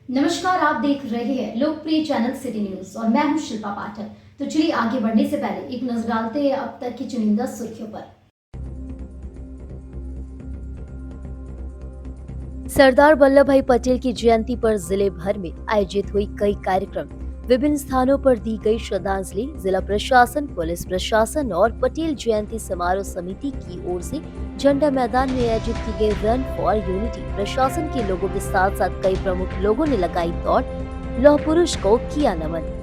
नमस्कार, आप देख रहे हैं लोकप्रिय चैनल सिटी न्यूज और मैं हूं शिल्पा पाठक। तो चलिए आगे बढ़ने से पहले एक नजर डालते हैं अब तक की चुनिंदा सुर्खियों पर। सरदार वल्लभ भाई पटेल की जयंती पर जिले भर में आयोजित हुई कई कार्यक्रम। विभिन्न स्थानों पर दी गई श्रद्धांजलि। जिला प्रशासन, पुलिस प्रशासन और पटेल जयंती समारोह समिति की ओर से झंडा मैदान में आयोजित की गई रन फॉर यूनिटी। प्रशासन के लोगों के साथ साथ कई प्रमुख लोगों ने लगाई दौड़। लौह पुरुष को किया नमन।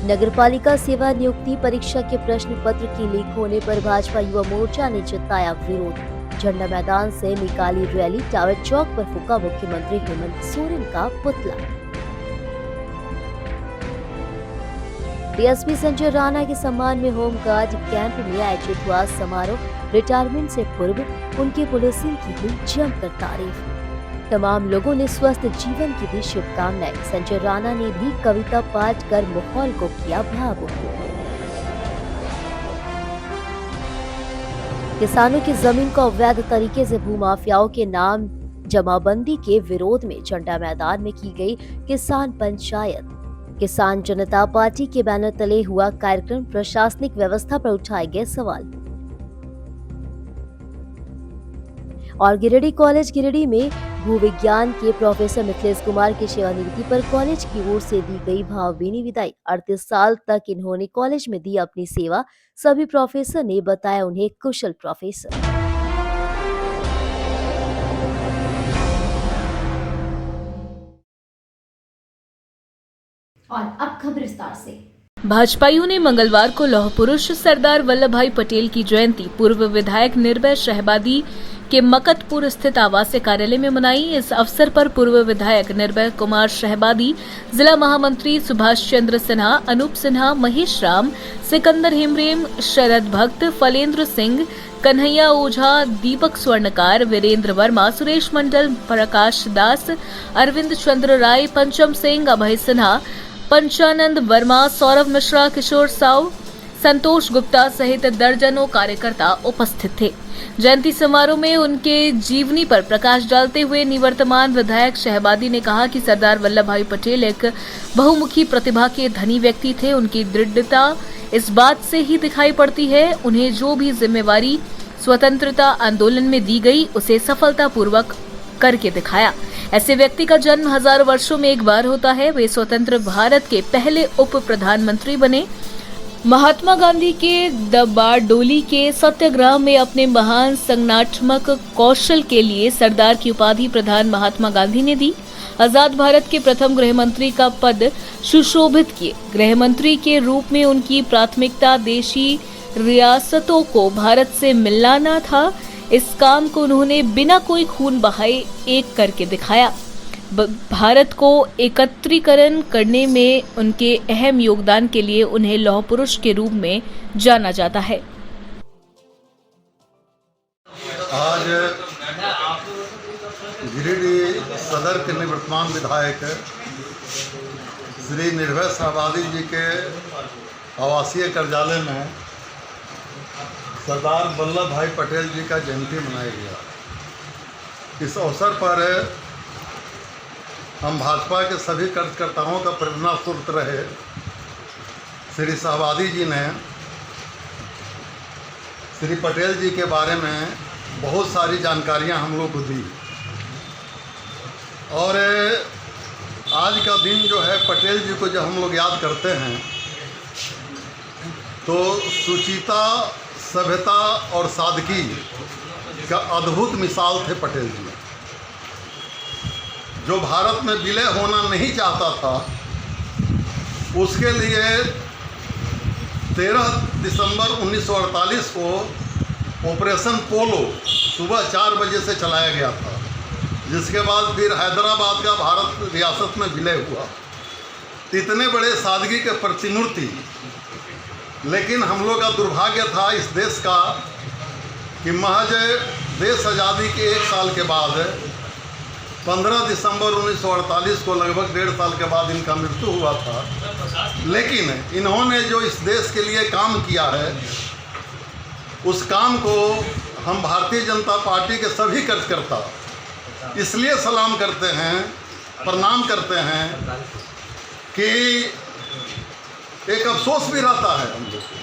नगरपालिका सेवा नियुक्ति परीक्षा के प्रश्न पत्र की लीक होने पर भाजपा युवा मोर्चा ने जताया विरोध। झंडा मैदान से निकाली रैली। टावर चौक पर फूका मुख्यमंत्री हेमंत सोरेन का पुतला। डीएसपी संजय राणा के सम्मान में होमगार्ड कैंप में आयोजित हुआ समारोह। रिटायरमेंट से पूर्व उनकी पुलिसिंग की हुई जमकर तारीफ। तमाम लोगों ने स्वस्थ जीवन की दी शुभकामनाएं। संजय राणा ने भी कविता पाठ कर माहौल को किया भावुक। किसानों की जमीन को अवैध तरीके से भूमाफियाओं के नाम जमाबंदी के विरोध में झंडा मैदान में की गई किसान पंचायत। किसान जनता पार्टी के बैनर तले हुआ कार्यक्रम। प्रशासनिक व्यवस्था पर उठाए गए सवाल। और गिरिडीह कॉलेज गिरिडीह में भूविज्ञान के प्रोफेसर मिथिलेश कुमार की सेवानिवृत्ति पर कॉलेज की ओर से दी गई भावभीनी विदाई। 38 साल तक इन्होंने कॉलेज में दी अपनी सेवा। सभी प्रोफेसर ने बताया उन्हें कुशल प्रोफेसर। और अब खबर विस्तार से। भाजपाइयों ने मंगलवार को लौह पुरुष सरदार वल्लभ भाई पटेल की जयंती पूर्व विधायक निर्भय शहबादी के मकतपुर स्थित आवासीय कार्यालय में मनाई। इस अवसर पर पूर्व विधायक निर्भय कुमार शहबादी, जिला महामंत्री सुभाष चंद्र सिन्हा, अनूप सिन्हा, महेश राम, सिकंदर हेमरेम, शरद भक्त, फलेंद्र सिंह, कन्हैया ओझा, दीपक स्वर्णकार, वीरेंद्र वर्मा, सुरेश मंडल, प्रकाश दास, अरविंद चंद्र राय, पंचम सिंह, अभय सिन्हा, पंचानंद वर्मा, सौरभ मिश्रा, किशोर साव, संतोष गुप्ता सहित दर्जनों कार्यकर्ता उपस्थित थे। जयंती समारोह में उनके जीवनी पर प्रकाश डालते हुए निवर्तमान विधायक शहबादी ने कहा कि सरदार वल्लभ भाई पटेल एक बहुमुखी प्रतिभा के धनी व्यक्ति थे। उनकी दृढ़ता इस बात से ही दिखाई पड़ती है। उन्हें जो भी जिम्मेवारी स्वतंत्रता आंदोलन में दी गई उसे सफलतापूर्वक करके दिखाया। ऐसे व्यक्ति का जन्म हजारों वर्षों में एक बार होता है। वे स्वतंत्र भारत के पहले उप प्रधानमंत्री बने। महात्मा गांधी के द बारडोली के सत्याग्रह में अपने महान संगठनात्मक कौशल के लिए सरदार की उपाधि प्रधान महात्मा गांधी ने दी। आजाद भारत के प्रथम गृह मंत्री का पद सुशोभित किए। गृह मंत्री के रूप में उनकी प्राथमिकता देशी रियासतों को भारत से मिलाना था। इस काम को उन्होंने बिना कोई खून बहाए एक करके दिखाया। भारत को एकत्रीकरण करने में उनके अहम योगदान के लिए उन्हें लौह पुरुष के रूप में जाना जाता है। आज गिरिडीह सदर के निवर्तमान विधायक श्री निर्भय शहबादी जी के आवासीय कार्यालय में सरदार वल्लभ भाई पटेल जी का जयंती मनाया गया। इस अवसर पर हम भाजपा के सभी कार्यकर्ताओं का प्रेरणा स्रोत रहे श्री शहबादी जी ने श्री पटेल जी के बारे में बहुत सारी जानकारियां हम लोग को दी। और आज का दिन जो है पटेल जी को जब हम लोग याद करते हैं तो सुचिता, सभ्यता और सादगी का अद्भुत मिसाल थे पटेल जी। जो भारत में विलय होना नहीं चाहता था उसके लिए 13 दिसंबर 1948 को ऑपरेशन पोलो सुबह 4 बजे से चलाया गया था, जिसके बाद फिर हैदराबाद का भारत रियासत में विलय हुआ। इतने बड़े सादगी के प्रतिमूर्ति। लेकिन हम लोग का दुर्भाग्य था इस देश का कि महज देश आज़ादी के 1 साल के बाद 15 दिसंबर 1948 को लगभग 1.5 साल के बाद इनका मृत्यु हुआ था। लेकिन इन्होंने जो इस देश के लिए काम किया है उस काम को हम भारतीय जनता पार्टी के सभी कार्यकर्ता इसलिए सलाम करते हैं, प्रणाम करते हैं कि एक अफसोस भी रहता है हम लोग को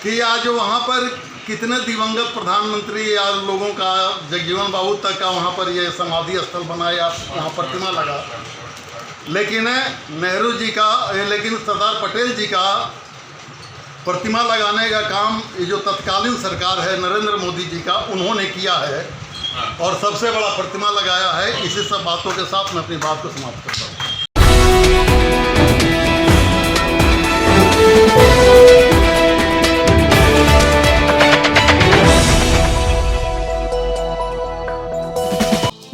कि आज वहाँ पर कितने दिवंगत प्रधानमंत्री या लोगों का जगजीवन बाबू तक का वहाँ पर ये समाधि स्थल बना या वहाँ प्रतिमा लगा, लेकिन नेहरू जी का, लेकिन सरदार पटेल जी का प्रतिमा लगाने का काम ये जो तत्कालीन सरकार है नरेंद्र मोदी जी का, उन्होंने किया है और सबसे बड़ा प्रतिमा लगाया है। इसी सब बातों के साथ मैं अपनी बात को समाप्त करता हूँ।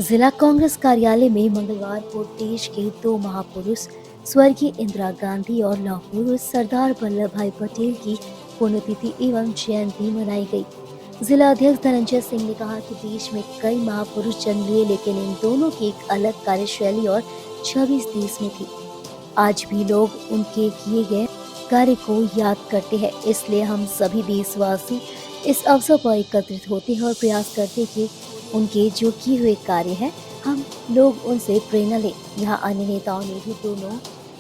जिला कांग्रेस कार्यालय में मंगलवार को देश के दो महापुरुष स्वर्गीय इंदिरा गांधी और लौह पुरुष सरदार वल्लभ भाई पटेल की पुण्यतिथि एवं जयंती मनाई गई। जिला अध्यक्ष धनंजय सिंह ने कहा कि देश में कई महापुरुष जन्म लिए, लेकिन इन दोनों की एक अलग कार्यशैली और छवि इस देश में थी। आज भी लोग उनके किए गए कार्य को याद करते हैं, इसलिए हम सभी देशवासी इस अवसर पर एकत्रित होते हैं और प्रयास करते हैं कि उनके जो किए हुए कार्य हैं हम लोग उनसे प्रेरणा लें। यहाँ अन्य नेताओं ने भी दोनों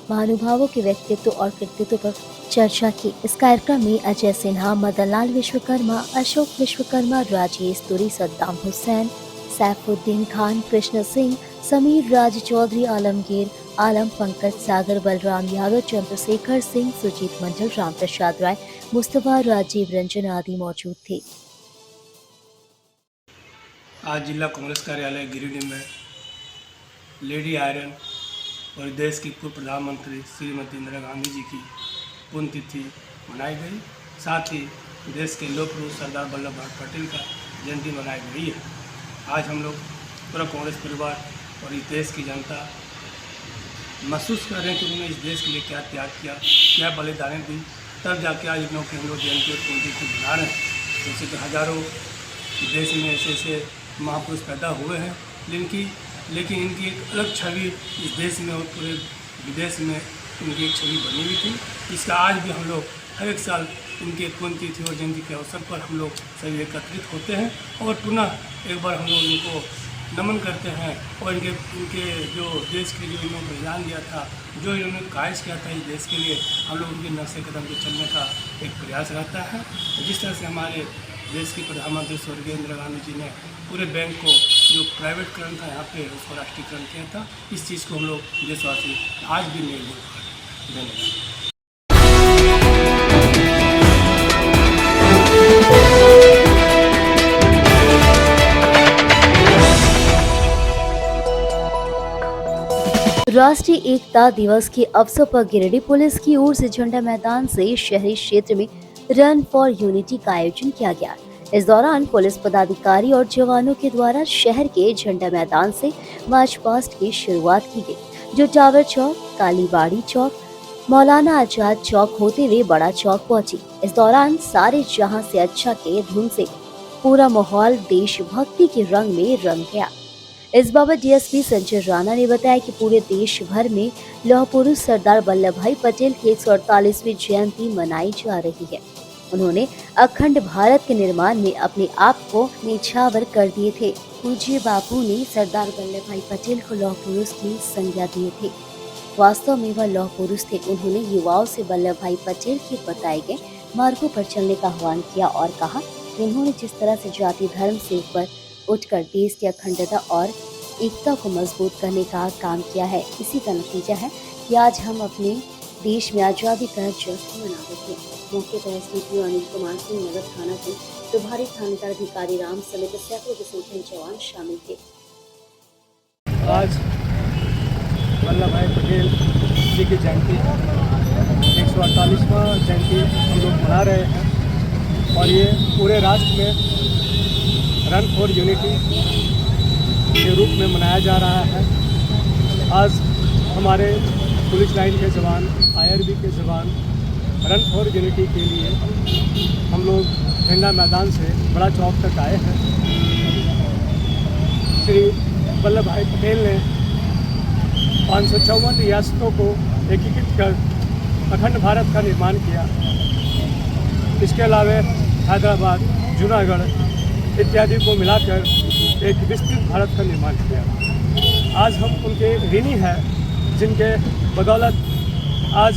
महानुभावों के व्यक्तित्व और कृतित्व पर चर्चा की। इस कार्यक्रम में अजय सिन्हा, मदन लाल विश्वकर्मा, अशोक विश्वकर्मा, राजेश तुरी, सद्दाम हुसैन, सैफुद्दीन खान, कृष्ण सिंह, समीर राज चौधरी, आलमगीर आलम, पंकज सागर, बलराम यादव, चंद्रशेखर सिंह, सुजीत मंडल, राम प्रसाद राय, मुस्तफा, राजीव रंजन आदि मौजूद थे। आज जिला कांग्रेस कार्यालय गिरिडीह में लेडी आयरन और देश की पूर्व प्रधानमंत्री श्रीमती इंदिरा गांधी जी की पुण्यतिथि मनाई गई। साथ ही देश के लौह पुरुष सरदार वल्लभ भाई पटेल का जयंती मनाई गई है। आज हम लोग पूरा कांग्रेस परिवार और इस देश की जनता महसूस कर रहे हैं कि उन्होंने इस देश के लिए क्या त्याग किया, क्या बलिदान दी, तब जाके आज इन लोग की हम लोग जयंती और पुण्यतिथि मना रहे हैं। जैसे कि हज़ारों देश में ऐसे ऐसे महापुरुष पैदा हुए हैं, लेकिन इनकी एक अलग छवि इस देश में और पूरे विदेश में इनकी एक छवि बनी हुई थी। इसका आज भी हम लोग हर एक साल इनके पुण्यतिथि और जयंती के अवसर पर हम लोग सभी एकत्रित होते हैं और पुनः एक बार हम लोग इनको नमन करते हैं और इनके जो देश के लिए इन्होंने बलिदान दिया था, जो इन्होंने कायज किया था इस देश के लिए, हम लोग उनके नक्शे कदम पे चलने का एक प्रयास रहता है। जिस तरह से हमारे देश की प्रधानमंत्री स्वर्गीय इंदिरा गांधी जी ने पूरे बैंक को जो प्राइवेटकरण था यहाँ पे उसको राष्ट्रीयकरण किया था, इस चीज़ को हम लोग देशवासी आज भी नहीं भूल पाते। धन्यवाद। राष्ट्रीय एकता दिवस के अवसर पर गिरिडीह पुलिस की ओर से झंडा मैदान से शहरी क्षेत्र में रन फॉर यूनिटी का आयोजन किया गया। इस दौरान पुलिस पदाधिकारी और जवानों के द्वारा शहर के झंडा मैदान से मार्च पास्ट की शुरुआत की गई, जो टावर चौक, कालीबाड़ी चौक, मौलाना आजाद चौक होते हुए बड़ा चौक पहुंची। इस दौरान सारे जहां से अच्छा के धुन से पूरा माहौल देशभक्ति के रंग में रंग गया। इस बाबत डीएसपी संजय राणा ने बताया कि पूरे देश भर में लौह पुरुष सरदार वल्लभ भाई पटेल की 148वीं जयंती मनाई जा रही है। उन्होंने अखंड भारत के निर्माण में अपने आप को न्यौछावर कर दिए थे। पूज्य बापू ने सरदार वल्लभ भाई पटेल को लौह पुरुष की संज्ञा दिए थे। वास्तव में वह लौह पुरुष थे। उन्होंने युवाओं से वल्लभ भाई पटेल के बताए गए मार्गों पर चलने का आह्वान किया और कहा कि उन्होंने जिस तरह से जाति धर्म से ऊपर उठकर देश की अखंडता और एकता को मजबूत करने का काम किया है, इसी का नतीजा है कि आज हम अपने देश में आज़ादी का जश्न मना रहे हैं। मौके पर एसडीपीओ अनिल कुमार सिंह, नगर थाना के प्रभारी थानेदार अधिकारी राम समेत सैकड़ों की संख्या में जवान शामिल थे। आज वल्लभ भाई पटेल जी की जयंती 148वां जयंती हम लोग मना रहे हैं और ये पूरे राष्ट्र में रन फॉर यूनिटी के रूप में मनाया जा रहा है। आज हमारे पुलिस लाइन के जवान, आईआरबी के जवान रन फॉर यूनिटी के लिए हम लोग झंडा मैदान से बड़ा चौक तक आए हैं। श्री वल्लभ भाई पटेल ने 554 रियासतों को एकीकृत कर अखंड भारत का निर्माण किया। इसके अलावा हैदराबाद, जूनागढ़ इत्यादि को मिलाकर एक विस्तृत भारत का निर्माण किया। आज हम उनके ऋणी हैं, जिनके बदौलत आज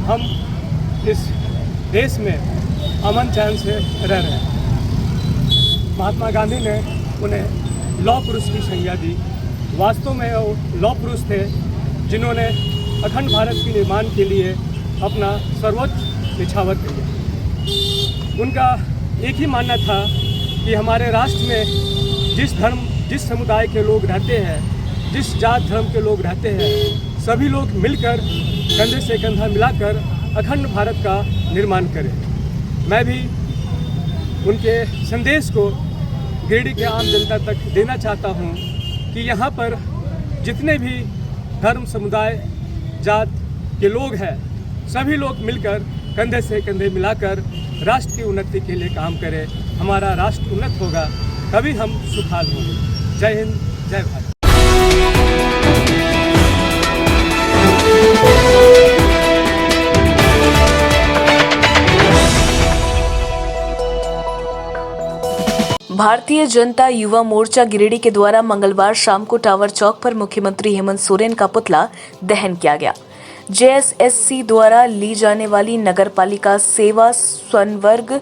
हम इस देश में अमन चैन से रह रहे हैं। महात्मा गांधी ने उन्हें लौह पुरुष की संज्ञा दी। वास्तव में वो लौह पुरुष थे जिन्होंने अखंड भारत के निर्माण के लिए अपना सर्वोच्च निछावर किया। उनका एक ही मानना था कि हमारे राष्ट्र में जिस समुदाय के लोग रहते हैं, जिस जात धर्म के लोग रहते हैं, सभी लोग मिलकर कंधे से कंधा मिलाकर अखंड भारत का निर्माण करें। मैं भी उनके संदेश को गिरिडीह के आम जनता तक देना चाहता हूं कि यहाँ पर जितने भी धर्म समुदाय जात के लोग हैं, सभी लोग मिलकर कंधे से कंधे मिलाकर राष्ट्र की उन्नति के लिए काम करें। हमारा राष्ट्र उन्नत होगा, तभी हम सुखहाल होंगे। जय हिंद, जय भारत। भारतीय जनता युवा मोर्चा गिरिडीह के द्वारा मंगलवार शाम को टावर चौक पर मुख्यमंत्री हेमंत सोरेन का पुतला दहन किया गया। जेएसएससी द्वारा ली जाने वाली नगरपालिका सेवा स्वनवर्ग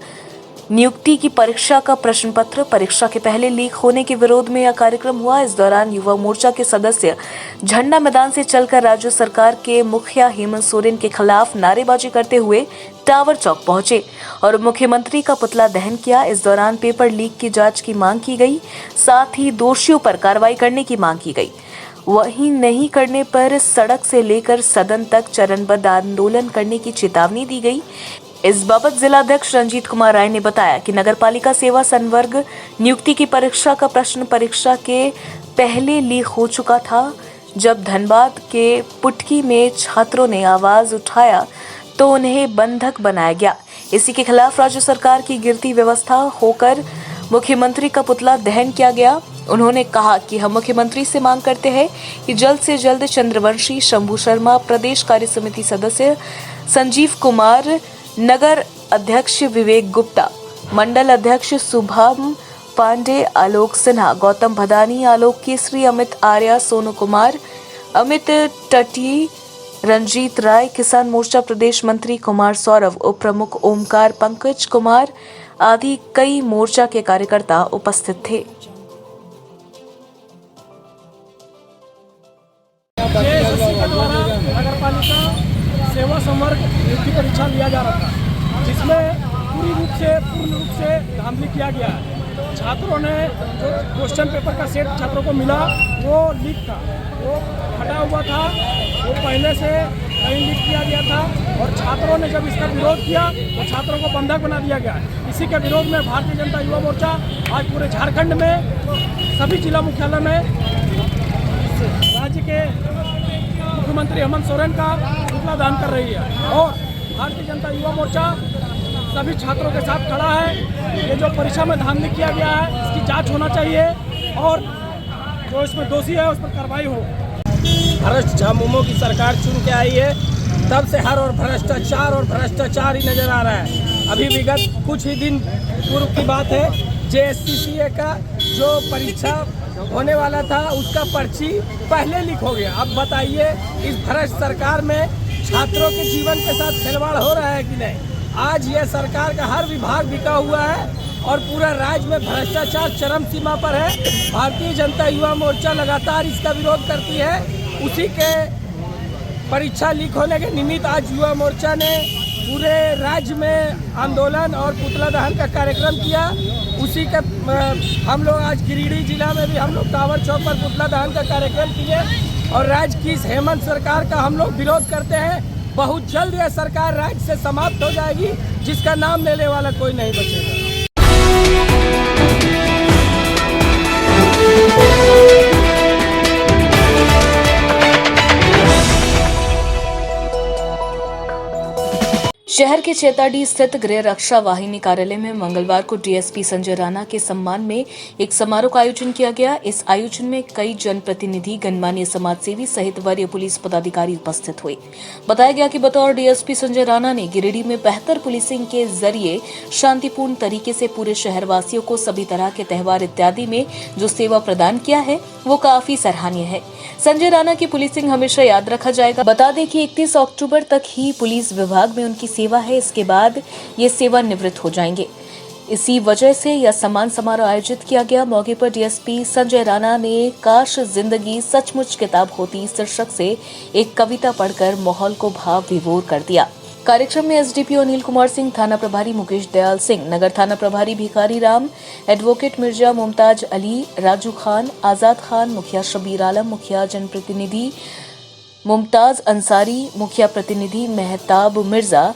नियुक्ति की परीक्षा का प्रश्न पत्र परीक्षा के पहले लीक होने के विरोध में यह कार्यक्रम हुआ। इस दौरान युवा मोर्चा के सदस्य झंडा मैदान से चलकर राज्य सरकार के मुखिया हेमंत सोरेन के खिलाफ नारेबाजी करते हुए टावर चौक पहुंचे और मुख्यमंत्री का पुतला दहन किया। इस दौरान पेपर लीक की जांच की मांग की गई, साथ ही दोषियों पर कार्रवाई करने की मांग की गई। वहीं नहीं करने पर सड़क से लेकर सदन तक चरणबद्ध आंदोलन करने की चेतावनी दी गई। इस बाबत जिलाध्यक्ष रंजीत कुमार राय ने बताया कि नगरपालिका सेवा संवर्ग नियुक्ति की परीक्षा का प्रश्न परीक्षा के पहले लीक हो चुका था। जब धनबाद के पुटकी में छात्रों ने आवाज उठाया तो उन्हें बंधक बनाया गया। इसी के खिलाफ राज्य सरकार की गिरती व्यवस्था होकर मुख्यमंत्री का पुतला दहन किया गया। उन्होंने कहा कि हम मुख्यमंत्री से मांग करते हैं कि जल्द से जल्द चंद्रवंशी, शंभू शर्मा, प्रदेश कार्य समिति सदस्य संजीव कुमार, नगर अध्यक्ष विवेक गुप्ता, मंडल अध्यक्ष शुभम पांडे, आलोक सिन्हा, गौतम भदानी, आलोक केसरी, अमित आर्या, सोनू कुमार, अमित टटी, रंजीत राय, किसान मोर्चा प्रदेश मंत्री कुमार सौरभ, उप प्रमुख ओमकार, पंकज कुमार आदि कई मोर्चा के कार्यकर्ता उपस्थित थे। जेएसएससी के द्वारा नगरपालिका सेवा संवर्ग नियुक्ति परीक्षा लिया जा रहा था, जिसमें पूर्ण रूप से धांधली किया गया है। छात्रों ने जो क्वेश्चन पेपर का सेट छात्रों को मिला वो लीक था, वो फटा हुआ था, वो पहले से कहीं लीक किया गया था और छात्रों ने जब इसका विरोध किया तो छात्रों को बंधक बना दिया गया। इसी के विरोध में भारतीय जनता युवा मोर्चा आज पूरे झारखंड में सभी जिला मुख्यालय में राज्य के मुख्यमंत्री हेमंत सोरेन का पुतला दान कर रही है और भारतीय जनता युवा मोर्चा सभी छात्रों के साथ खड़ा है। ये जो परीक्षा में धांधली किया गया है इसकी जांच होना चाहिए और जो इसमें दोषी है उस पर कार्रवाई हो। भ्रष्ट झामुमो की सरकार चुन के आई है, तब से हर और भ्रष्टाचार ही नजर आ रहा है। अभी विगत कुछ ही दिन पूर्व की बात है, जेएससीसीए का जो परीक्षा होने वाला था उसका पर्ची पहले लीक हो गया। अब बताइए इस भ्रष्ट सरकार में छात्रों के जीवन के साथ खिलवाड़ हो रहा है कि नहीं। आज यह सरकार का हर विभाग बिका हुआ है और पूरा राज्य में भ्रष्टाचार चरम सीमा पर है। भारतीय जनता युवा मोर्चा लगातार इसका विरोध करती है। उसी के परीक्षा लीक होने के निमित्त आज युवा मोर्चा ने पूरे राज्य में आंदोलन और पुतला दहन का कार्यक्रम किया। उसी के हम लोग आज गिरिडीह जिला में भी हम लोग टावर चौक पर पुतला दहन का कार्यक्रम किए और राज्य की इस हेमंत सरकार का हम लोग विरोध करते हैं। बहुत जल्द यह सरकार राज्य से समाप्त हो जाएगी, जिसका नाम लेने वाला कोई नहीं बचेगा। शहर के चेताडी स्थित गृह रक्षा वाहिनी कार्यालय में मंगलवार को डीएसपी संजय राणा के सम्मान में एक समारोह का आयोजन किया गया। इस आयोजन में कई जनप्रतिनिधि, गणमान्य समाजसेवी सहित वरीय पुलिस पदाधिकारी उपस्थित हुए। बताया गया कि बतौर डीएसपी संजय राणा ने गिरिडीह में बेहतर पुलिसिंग के जरिए शांतिपूर्ण तरीके से पूरे शहरवासियों को सभी तरह के त्योहार इत्यादि में जो सेवा प्रदान किया है वो काफी सराहनीय है। संजय राणा की पुलिसिंग हमेशा याद रखा जाएगा। बता दें कि 31 अक्टूबर तक ही पुलिस विभाग में उनकी सेवा है, इसके बाद ये सेवानिवृत्त हो जाएंगे। इसी वजह से यह सम्मान समारोह आयोजित किया गया। मौके पर डीएसपी संजय राणा ने काश जिंदगी सचमुच किताब होती शीर्षक से एक कविता पढ़कर माहौल को भाव विभोर कर दिया। कार्यक्रम में एसडीपीओ अनिल कुमार सिंह, थाना प्रभारी मुकेश दयाल सिंह, नगर थाना प्रभारी भिखारी राम, एडवोकेट मिर्जा मुमताज अली, राजू खान, आजाद खान, मुखिया शबीर आलम, मुखिया जनप्रतिनिधि मुमताज अंसारी, मुखिया प्रतिनिधि मेहताब मिर्जा,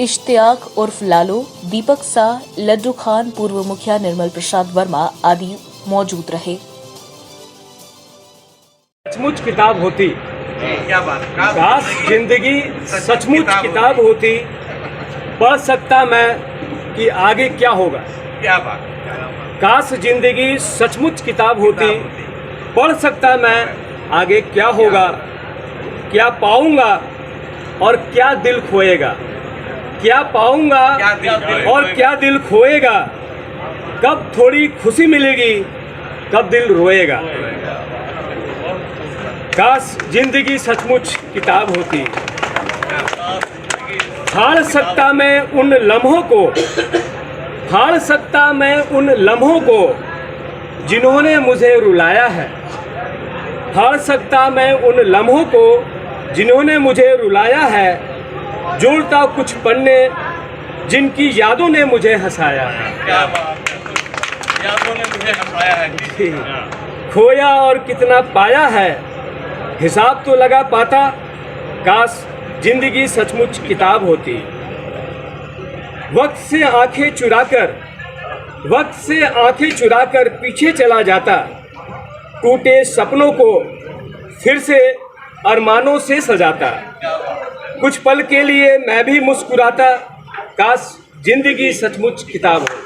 इश्तियाक उर्फ लालो, दीपक शाह, लड्डू खान, पूर्व मुखिया निर्मल प्रसाद वर्मा आदि मौजूद रहे। सचमुच किताब होती, क्या बात, काश जिंदगी सचमुच किताब होती, पढ़ सकता मैं कि आगे क्या होगा। क्या बात, काश जिंदगी सचमुच किताब होती, पढ़ सकता मैं आगे क्या होगा, क्या पाऊंगा और क्या दिल खोएगा, क्या पाऊंगा और क्या दिल खोएगा, कब थोड़ी खुशी मिलेगी, कब दिल रोएगा। काश जिंदगी सचमुच किताब होती, फाड़ सकता मैं उन लम्हों को, फाड़ सकता मैं उन लम्हों को जिन्होंने मुझे रुलाया है, फाड़ सकता मैं उन लम्हों को जिन्होंने मुझे रुलाया है, जोड़ता कुछ पन्ने जिनकी यादों ने मुझे हंसाया है। क्या बात, यादों ने मुझे हंसाया है। खोया और कितना पाया है, हिसाब तो लगा पाता, काश जिंदगी सचमुच किताब होती। वक्त से आंखें चुराकर पीछे चला जाता, टूटे सपनों को फिर से अरमानों से सजाता, कुछ पल के लिए मैं भी मुस्कुराता, काश जिंदगी सचमुच किताब होती।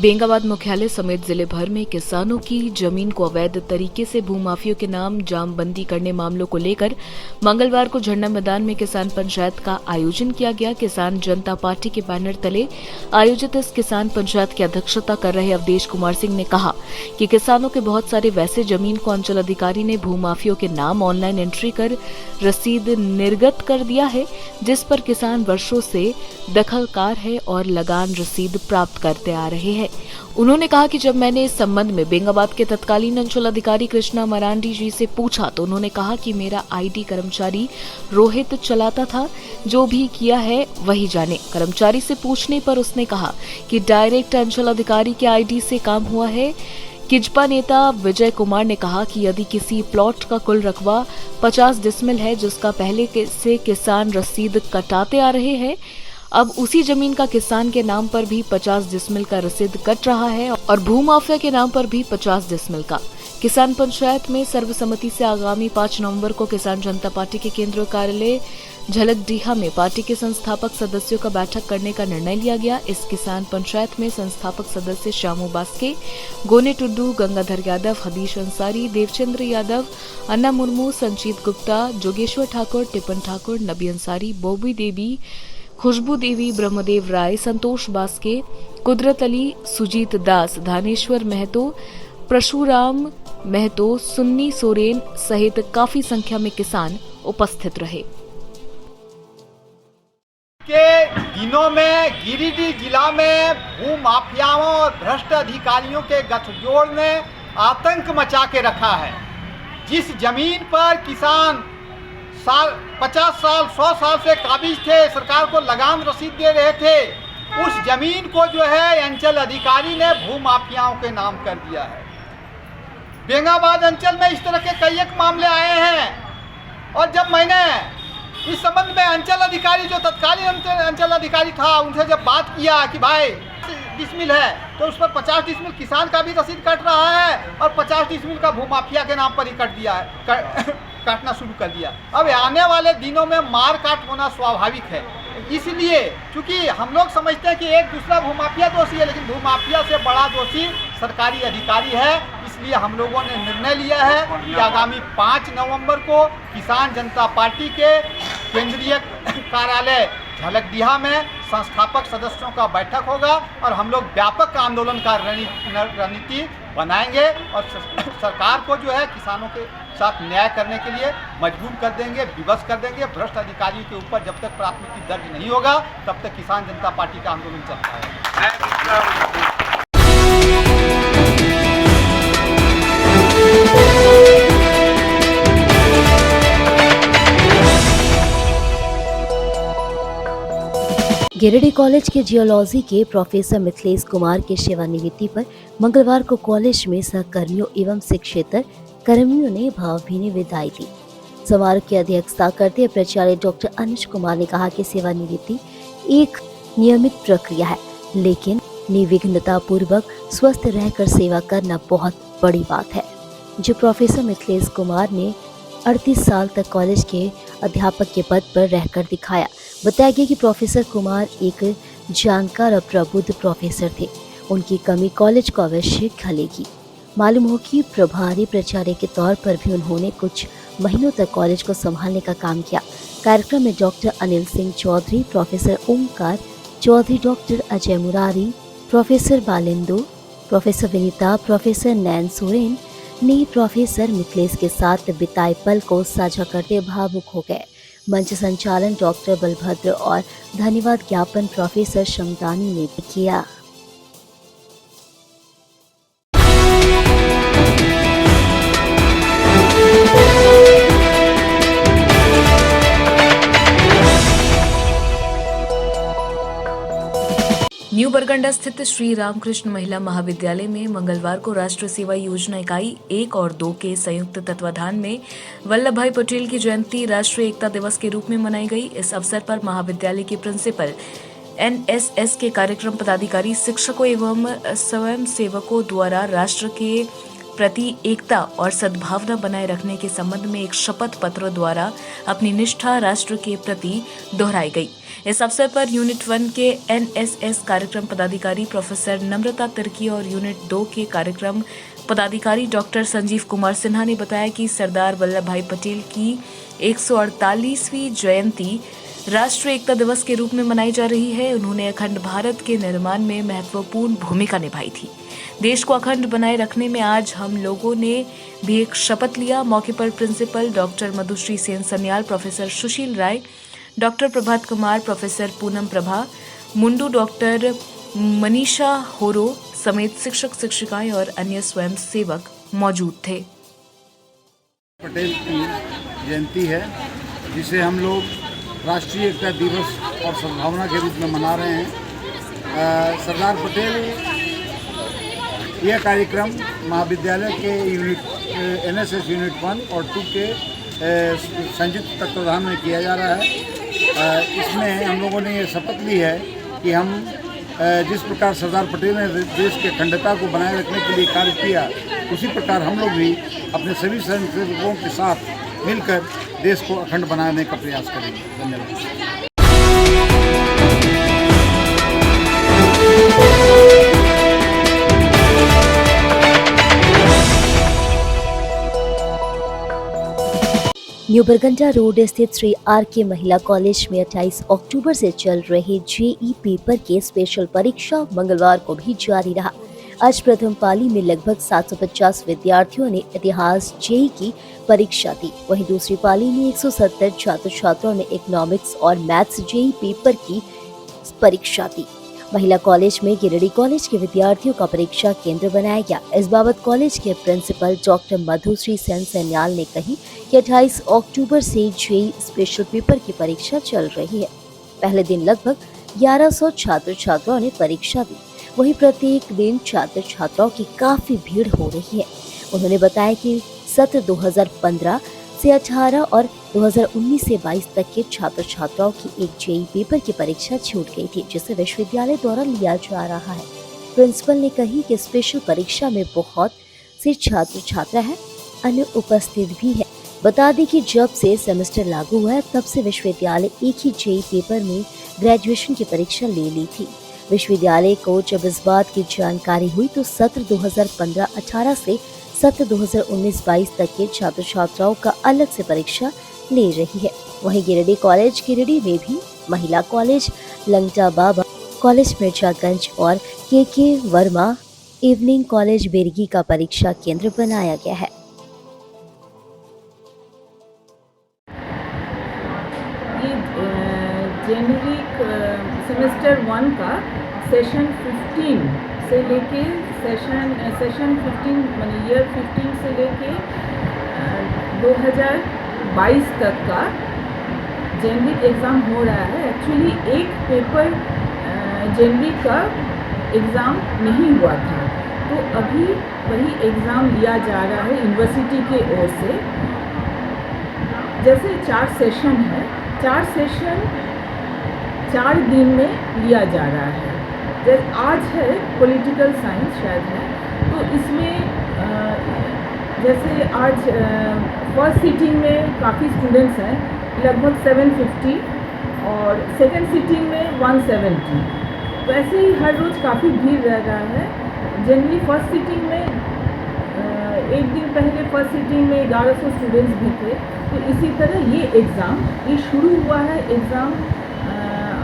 बेंगाबाद मुख्यालय समेत जिले भर में किसानों की जमीन को अवैध तरीके से भूमाफियों के नाम जामबंदी करने मामलों को लेकर मंगलवार को झंडा मैदान में किसान पंचायत का आयोजन किया गया। किसान जनता पार्टी के बैनर तले आयोजित इस किसान पंचायत की अध्यक्षता कर रहे अवधेश कुमार सिंह ने कहा कि किसानों के बहुत सारे वैसे जमीन को अंचल अधिकारी ने भूमाफियों के नाम ऑनलाइन एंट्री कर रसीद निर्गत कर दिया है, जिस पर किसान वर्षों से दखलकार है और लगान रसीद प्राप्त करते आ रहे हैं। उन्होंने कहा कि जब मैंने इस संबंध में बेंगाबाद के तत्कालीन अंचल अधिकारी कृष्णा मरांडी जी से पूछा तो उन्होंने कहा कि मेरा आईटी कर्मचारी रोहित चलाता था, जो भी किया है वही जाने। कर्मचारी से पूछने पर उसने कहा कि डायरेक्ट अंचल अधिकारी के आईडी से काम हुआ है। किजपा नेता विजय कुमार ने कहा कि यदि किसी प्लॉट का कुल रकबा 50 डिसमिल है, जिसका पहले से किसान रसीद कटाते आ रहे हैं, अब उसी जमीन का किसान के नाम पर भी 50 डिसमिल का रसीद कट रहा है और भूमाफिया के नाम पर भी 50 डिसमिल का। किसान पंचायत में सर्वसम्मति से आगामी 5 नवंबर को किसान जनता पार्टी के केंद्रीय कार्यालय झलकडीहा में पार्टी के संस्थापक सदस्यों का बैठक करने का निर्णय लिया गया। इस किसान पंचायत में संस्थापक सदस्य श्यामू बास्के, गोने टुड्डू, गंगाधर यादव, हदीश अंसारी, देवचंद्र यादव, अन्ना मुर्मू, संजीत गुप्ता, जोगेश्वर ठाकुर, टिपन ठाकुर, नबी अंसारी, बॉबी देवी, खुशबू देवी, ब्रह्मदेव राय, संतोष बास्के, कुदरत अली, सुजीत दास, धानेश्वर महतो, परशुराम महतो, सुन्नी सोरेन सहित काफी संख्या में किसान उपस्थित रहे। के दिनों में गिरिडीह जिला में भू माफियाओं और भ्रष्ट अधिकारियों के गठजोड़ ने आतंक मचा के रखा है। जिस जमीन पर किसान 50 साल 100 साल से काबिज थे, सरकार को लगान रसीद दे रहे थे, उस जमीन को जो है अंचल अधिकारी ने भू माफियाओं के नाम कर दिया है। बेंगाबाद अंचल में इस तरह के कई एक मामले आए हैं और जब मैंने इस संबंध में अंचल अधिकारी जो तत्कालीन अंचल अधिकारी था उनसे जब बात किया कि भाई डिसमिल है तो उस पर 50 डिसमिल किसान का भी रसीद कट रहा है और 50 डिसमिल का भूमाफिया के नाम पर ही कट दिया है काटना शुरू कर दिया। अब आने वाले दिनों में मार काट होना स्वाभाविक है, इसलिए क्योंकि हम लोग समझते हैं कि एक दूसरा भूमाफिया दोषी है, लेकिन भूमाफिया से बड़ा दोषी सरकारी अधिकारी है। इसलिए हम लोगों ने निर्णय लिया है कि आगामी 5 नवंबर को किसान जनता पार्टी के केंद्रीय कार्यालय झलकडीहा में संस्थापक सदस्यों का बैठक होगा और हम लोग व्यापक आंदोलन का रणनीति बनाएंगे और सरकार को जो है किसानों के साथ न्याय करने के लिए मजबूर कर देंगे, विवश कर देंगे। भ्रष्ट अधिकारियों के ऊपर जब तक प्राथमिकी दर्ज नहीं होगा तब तक किसान जनता पार्टी का आंदोलन चलता है। गिरिडीह कॉलेज के जियोलॉजी के प्रोफेसर मिथिलेश कुमार के सेवानिवृत्ति पर मंगलवार को कॉलेज में सहकर्मियों एवं शिक्षेतर कर्मियों ने भावभीनी विदाई दी। समारोह की अध्यक्षता करते हुए प्राचार्य डॉक्टर अनुज कुमार ने कहा कि सेवानिवृत्ति एक नियमित प्रक्रिया है, लेकिन निर्विघ्नता पूर्वक स्वस्थ रहकर सेवा करना बहुत बड़ी बात है। जो प्रोफेसर मिथिलेश कुमार ने 38 साल तक कॉलेज के अध्यापक के पद पर रहकर दिखाया। बताया गया कि प्रोफेसर कुमार एक जानकार और प्रबुद्ध प्रोफेसर थे। उनकी कमी कॉलेज को अवश्य खलेगी। मालूम हो कि प्रभारी प्राचार्य के तौर पर भी उन्होंने कुछ महीनों तक कॉलेज को संभालने का काम किया। कार्यक्रम में doctor Anil Singh Chaudhary, professor Omkar Chaudhary, doctor Ajay Murari, professor Balindu, professor Vinita, professor Nain Soren ने प्रोफेसर मिथिलेश के साथ बिताए पल को साझा करते भावुक हो गए। मंच संचालन डॉक्टर बलभद्र और धन्यवाद ज्ञापन प्रोफेसर शमदानी ने किया। न्यू बरगंडा स्थित श्री रामकृष्ण महिला महाविद्यालय में मंगलवार को राष्ट्रीय सेवा योजना इकाई 1 और 2 के संयुक्त तत्वाधान में वल्लभ भाई पटेल की जयंती राष्ट्रीय एकता दिवस के रूप में मनाई गई। इस अवसर पर महाविद्यालय के प्रिंसिपल, एनएसएस के कार्यक्रम पदाधिकारी, शिक्षकों एवं स्वयं सेवकों द्वारा राष्ट्र के प्रति एकता और सद्भावना बनाए रखने के संबंध में एक शपथ पत्र द्वारा अपनी निष्ठा राष्ट्र के प्रति दोहराई गई। इस अवसर पर यूनिट 1 के एनएसएस कार्यक्रम पदाधिकारी प्रोफेसर नम्रता तिर्की और यूनिट 2 के कार्यक्रम पदाधिकारी डॉक्टर संजीव कुमार सिन्हा ने बताया कि सरदार वल्लभ भाई पटेल की 148वीं जयंती राष्ट्रीय एकता दिवस के रूप में मनाई जा रही है। उन्होंने अखंड भारत के निर्माण में महत्वपूर्ण भूमिका निभाई थी। देश को अखंड बनाए रखने में आज हम लोगों ने भी एक शपथ लिया। मौके पर principal doctor Madhushree Sen Sanyal, professor Sushil Rai, doctor Prabhat Kumar, professor Poonam Prabha Mundu, doctor Manisha Horo समेत शिक्षक शिक्षिकाएं और अन्य स्वयं सेवक मौजूद थे। पटेल की जयंती है, जिसे हम लोग राष्ट्रीय एकता दिवस और सद्भावना के रूप में मना रहे हैं। सरदार पटेल यह कार्यक्रम महाविद्यालय के यूनिट एनएसएस यूनिट 1 और 2 के संयुक्त तत्वाधान में किया जा रहा है। इसमें हम लोगों ने ये शपथ ली है कि हम जिस प्रकार सरदार पटेल ने देश की अखंडता को बनाए रखने के लिए कार्य किया, उसी प्रकार हम लोग भी अपने सभी स्वयंसेवकों के साथ मिलकर देश को अखंड बनाने का प्रयास करेंगे। धन्यवाद। न्यू बरगंडा रोड स्थित श्री आर.के. महिला कॉलेज में 28 अक्टूबर से चल रहे जेई पेपर के स्पेशल परीक्षा मंगलवार को भी जारी रहा। आज प्रथम पाली में लगभग 750 विद्यार्थियों ने इतिहास जेई की परीक्षा दी। वहीं दूसरी पाली में 170 छात्र छात्राओं ने इकोनॉमिक्स और मैथ्स जेई पेपर की परीक्षा दी। महिला कॉलेज में गिरिडीह कॉलेज के विद्यार्थियों का परीक्षा केंद्र बनाया गया। इस बाबत कॉलेज के प्रिंसिपल डॉक्टर मधुश्री सेन सन्याल ने कही कि 28 अक्टूबर से जेई स्पेशल पेपर की परीक्षा चल रही है। पहले दिन लगभग 1100 छात्र छात्राओं ने परीक्षा दी। वहीं प्रत्येक दिन छात्र छात्राओं की काफी भीड़ हो रही है। उन्होंने बताया कि सत्र 2015 से 18 और 2019 से 22 तक के छात्र छात्राओं की एक जेईई पेपर की परीक्षा छूट गई थी, जिसे विश्वविद्यालय द्वारा लिया जा रहा है। प्रिंसिपल ने कही कि स्पेशल परीक्षा में बहुत से छात्र छात्रा है, अन्य उपस्थित भी है। बता दें कि जब से सेमेस्टर लागू हुआ है तब से विश्वविद्यालय एक ही जेईई पेपर में ग्रेजुएशन की परीक्षा ले ली थी। विश्वविद्यालय को जब इस बात की जानकारी हुई तो सत्र 2015-18 से सत्र 2019-22 तक के छात्र छात्राओं का अलग से परीक्षा ले रही है। वहीं गिरिडीह कॉलेज गिरिडीह में भी महिला कॉलेज लंगटा बाबा कॉलेज मिर्जागंज और के वर्मा इवनिंग कॉलेज बेरगी का परीक्षा केंद्र बनाया गया है। ये जेनरिक सेमेस्टर 1 का सेशन 15 से लेके सेशन 15 माने ईयर 15 से लेके 2022 तक का जेनरिक एग्ज़ाम हो रहा है। एक्चुअली एक पेपर जेनरिक का एग्ज़ाम नहीं हुआ था, तो अभी वही एग्ज़ाम लिया जा रहा है यूनिवर्सिटी के ओर से। जैसे 4 सेशन है, 4 सेशन 4 दिन में लिया जा रहा है। जैसे आज है पॉलिटिकल साइंस शायद है, तो इसमें जैसे आज फर्स्ट सीटिंग में काफ़ी स्टूडेंट्स हैं, लगभग 750 और सेकंड सीटिंग में 170। तो ऐसे ही हर रोज़ काफ़ी भीड़ रह रहा है। जनरली फर्स्ट सीटिंग में एक दिन पहले फर्स्ट सीटिंग में 1100 स्टूडेंट्स भी थे। तो इसी तरह ये एग्ज़ाम ये शुरू हुआ है। एग्ज़ाम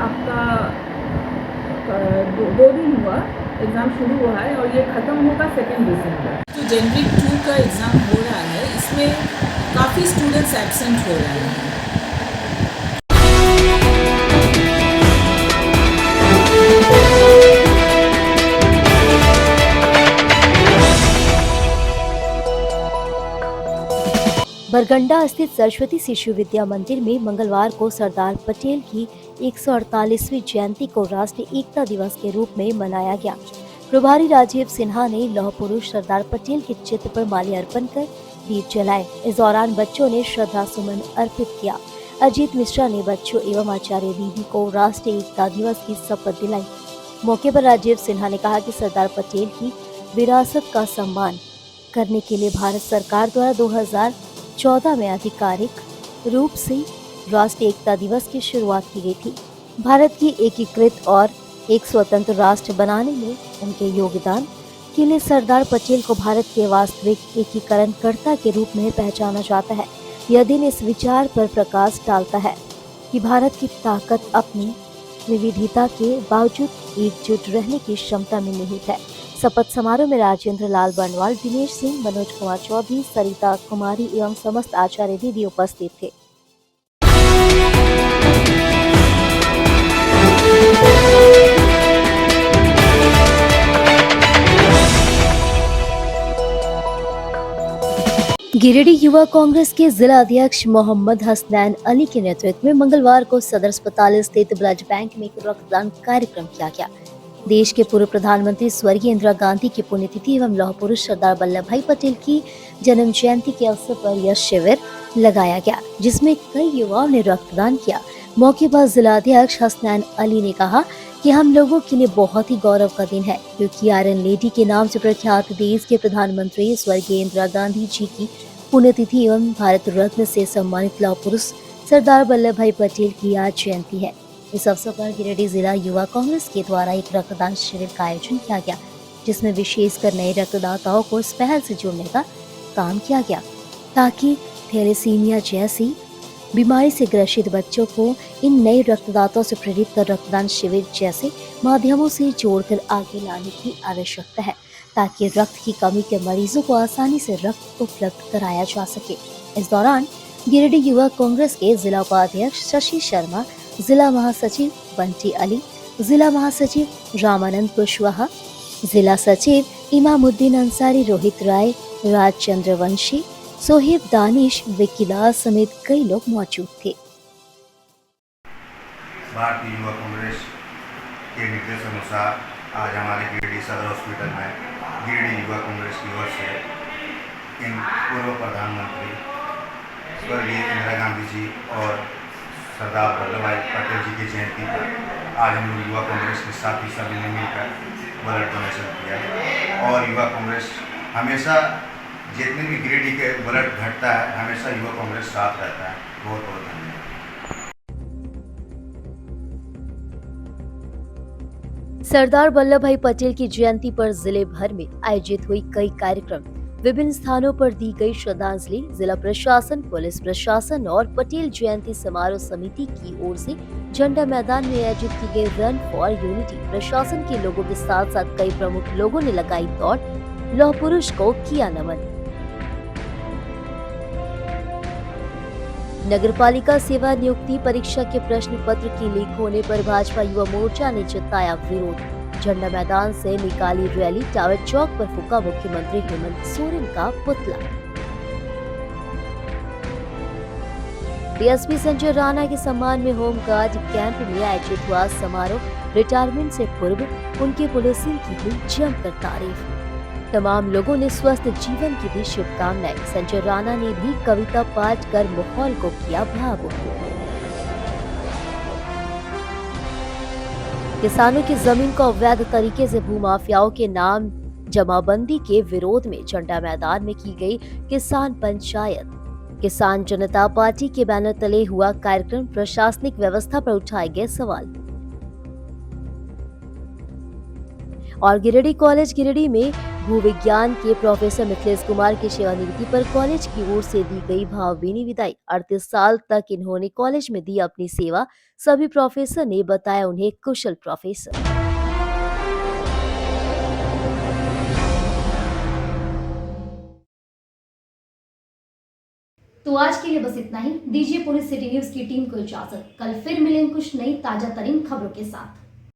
आपका 2 दिन हुआ एग्ज़ाम शुरू हुआ है और ये ख़त्म होगा 2 दिसंबर। तो जनवरी 2 का एग्ज़ाम हो रहा है, इसमें काफ़ी स्टूडेंट्स एब्सेंट हो रहे हैं। बरगंडा स्थित सरस्वती शिशु विद्या मंदिर में मंगलवार को सरदार पटेल की 148वीं जयंती को राष्ट्रीय एकता दिवस के रूप में मनाया गया। प्रभारी राजीव सिन्हा ने लौह पुरुष सरदार पटेल के चित्र पर माल्यार्पण कर दीप जलाए। इस दौरान बच्चों ने श्रद्धा सुमन अर्पित किया। अजीत मिश्रा ने बच्चों एवं आचार्य दीदी को राष्ट्रीय एकता दिवस की शपथ दिलाई। मौके पर राजीव सिन्हा ने कहा कि सरदार पटेल की विरासत का सम्मान करने के लिए भारत सरकार द्वारा 2014 में आधिकारिक रूप से राष्ट्रीय एकता दिवस की शुरुआत की गई थी। भारत की एकीकृत और एक स्वतंत्र राष्ट्र बनाने में उनके योगदान के लिए सरदार पटेल को भारत के वास्तविक एकीकरणकर्ता के रूप में पहचाना जाता है। यह दिन इस विचार पर प्रकाश डालता है कि भारत की ताकत अपनी विविधता के बावजूद एकजुट रहने की क्षमता में निहित है। शपथ समारोह में राजेंद्र लाल बंडवाल, दिनेश सिंह, मनोज कुमार चौधरी, सरिता कुमारी एवं समस्त आचार्य दीदी उपस्थित थे। गिरिडीह युवा कांग्रेस के जिला अध्यक्ष मोहम्मद हसनैन अली के नेतृत्व में मंगलवार को सदर अस्पताल स्थित ब्लड बैंक में एक रक्तदान कार्यक्रम किया गया। देश के पूर्व प्रधानमंत्री स्वर्गीय इंदिरा गांधी की पुण्यतिथि एवं लौह पुरुष सरदार वल्लभ भाई पटेल की जन्म जयंती के अवसर पर यह शिविर लगाया गया, जिसमें कई युवाओं ने रक्तदान किया। मौके पर जिला अध्यक्ष हसनैन अली ने कहा कि हम लोगों के लिए बहुत ही गौरव का दिन है, क्योंकि आयरन लेडी के नाम से प्रख्यात देश के प्रधानमंत्री स्वर्गीय इंदिरा गांधी जी की पुण्यतिथि एवं भारत रत्न से सम्मानित लौह पुरुष सरदार वल्लभ भाई पटेल की आज जयंती है। इस अवसर पर गिरिडीह जिला युवा कांग्रेस के द्वारा एक रक्तदान शिविर का आयोजन किया गया, जिसमें विशेषकर नए रक्तदाताओं को इस पहल से जोड़ने का काम किया गया, ताकि थैलेसीमिया जैसी बीमारी से ग्रसित बच्चों को इन नए रक्तदाताओं से प्रेरित कर रक्तदान शिविर जैसे माध्यमों से जोड़कर आगे लाने की आवश्यकता है, ताकि रक्त की कमी के मरीजों को आसानी से रक्त उपलब्ध कराया जा सके। इस दौरान गिरिडीह युवा कांग्रेस के जिला उपाध्यक्ष शशि शर्मा, जिला महासचिव बंटी अली, जिला महासचिव रामानंद कुशवाहा, जिला सचिव इमामुद्दीन अंसारी, रोहित राय, राजचंद्र वंशी, सोहेब दानिश, विकीलाल समेत कई लोग मौजूद थे। भारतीय युवा कांग्रेस के निर्देशानुसार आज हमारे गिरिडीह सदर हॉस्पिटल में गिरिडीह युवा कांग्रेस की ओर से इन पूर्व प्रधानमंत्री स्वर्गीय इंदिरा गांधी जी और सरदार वल्लभ भाई पटेल जी की जयंती पर आज हम लोग युवा कांग्रेस के साथी सभी ने मिलकर ब्लड डोनेशन किया। और युवा कांग्रेस हमेशा जितने भी गिरिडीह के ब्लड घटता है हमेशा युवा कांग्रेस साथ रहता है। बहुत बहुत धन्यवाद। सरदार वल्लभ भाई पटेल की जयंती पर जिले भर में आयोजित हुई कई कार्यक्रम। विभिन्न स्थानों पर दी गई श्रद्धांजलि। जिला प्रशासन, पुलिस प्रशासन और पटेल जयंती समारोह समिति की ओर से झंडा मैदान में आयोजित की गई रन फॉर यूनिटी। प्रशासन के लोगों के साथ साथ कई प्रमुख लोगों ने लगाई दौड़, लौह पुरुष को किया नमन। नगरपालिका सेवा नियुक्ति परीक्षा के प्रश्न पत्र की लीक होने पर भाजपा युवा मोर्चा ने जताया विरोध। झंडा मैदान से निकाली रैली, टावर चौक पर फूका मुख्यमंत्री हेमंत सोरेन का पुतला। डीएसपी संजय राणा के सम्मान में होमगार्ड कैंप में आयोजित हुआ समारोह। रिटायरमेंट से पूर्व उनके पुलिसिंग की हुई जमकर तारीफ। तमाम लोगों ने स्वस्थ जीवन की दी शुभकामनाएं। संजय राणा ने भी कविता पाठ कर माहौल को किया भावुक। किसानों की जमीन को अवैध तरीके से भूमाफियाओं के नाम जमाबंदी के विरोध में झंडा मैदान में की गई किसान पंचायत। किसान जनता पार्टी के बैनर तले हुआ कार्यक्रम। प्रशासनिक व्यवस्था पर उठाए गए सवाल। और गिरिडीह कॉलेज गिरिडीह में भूविज्ञान के प्रोफेसर मिथिलेश कुमार की सेवानिवृत्ति पर कॉलेज की ओर से दी गई भावभीनी विदाई। 38 साल तक इन्होंने कॉलेज में दी अपनी सेवा। सभी प्रोफेसर ने बताया उन्हें कुशल प्रोफेसर। तो आज के लिए बस इतना ही। दीजिए पूरी सिटी न्यूज की टीम को इजाजत। कल फिर मिलेंगे कुछ नई ताजा तरीन खबरों के साथ।